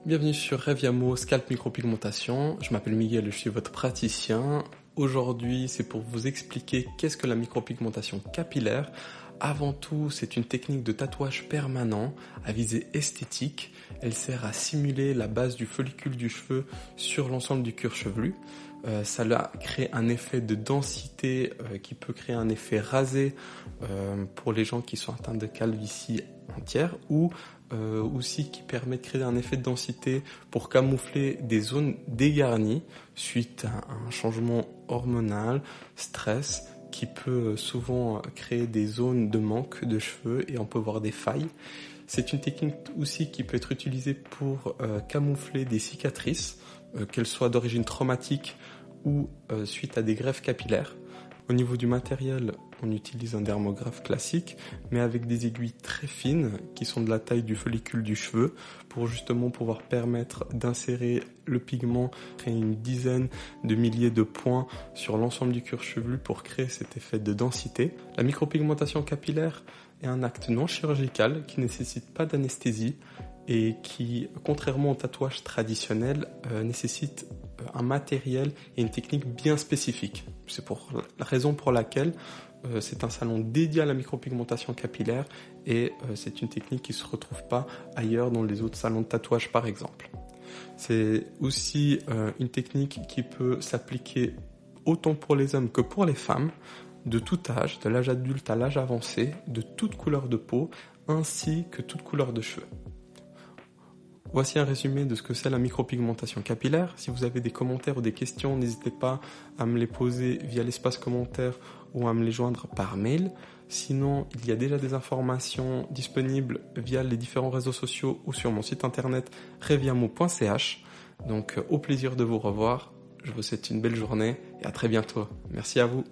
Bienvenue sur Reviamo Scalp Micropigmentation. Je m'appelle Miguel et je suis votre praticien. Aujourd'hui, c'est pour vous expliquer qu'est-ce que la micropigmentation capillaire. Avant tout, c'est une technique de tatouage permanent à visée esthétique. Elle sert à simuler la base du follicule du cheveu sur l'ensemble du cuir chevelu. Ça crée un effet de densité qui peut créer un effet rasé pour les gens qui sont atteints de calvitie entière ou aussi qui permet de créer un effet de densité pour camoufler des zones dégarnies suite à un changement hormonal, stress, qui peut souvent créer des zones de manque de cheveux et on peut voir des failles. C'est une technique aussi qui peut être utilisée pour camoufler des cicatrices, qu'elles soient d'origine traumatique ou suite à des greffes capillaires. Au niveau du matériel, on utilise un dermographe classique, mais avec des aiguilles très fines qui sont de la taille du follicule du cheveu pour justement pouvoir permettre d'insérer le pigment, créer une dizaine de milliers de points sur l'ensemble du cuir chevelu pour créer cet effet de densité. La micropigmentation capillaire est un acte non chirurgical qui ne nécessite pas d'anesthésie et qui, contrairement au tatouage traditionnel, nécessite un matériel et une technique bien spécifique. C'est pour la raison pour laquelle c'est un salon dédié à la micropigmentation capillaire et c'est une technique qui ne se retrouve pas ailleurs dans les autres salons de tatouage par exemple. C'est aussi une technique qui peut s'appliquer autant pour les hommes que pour les femmes, de tout âge, de l'âge adulte à l'âge avancé, de toute couleur de peau ainsi que toute couleur de cheveux. Voici un résumé de ce que c'est la micropigmentation capillaire. Si vous avez des commentaires ou des questions, n'hésitez pas à me les poser via l'espace commentaire ou à me les joindre par mail. Sinon, il y a déjà des informations disponibles via les différents réseaux sociaux ou sur mon site internet reviamo.ch. Donc, au plaisir de vous revoir. Je vous souhaite une belle journée et à très bientôt. Merci à vous.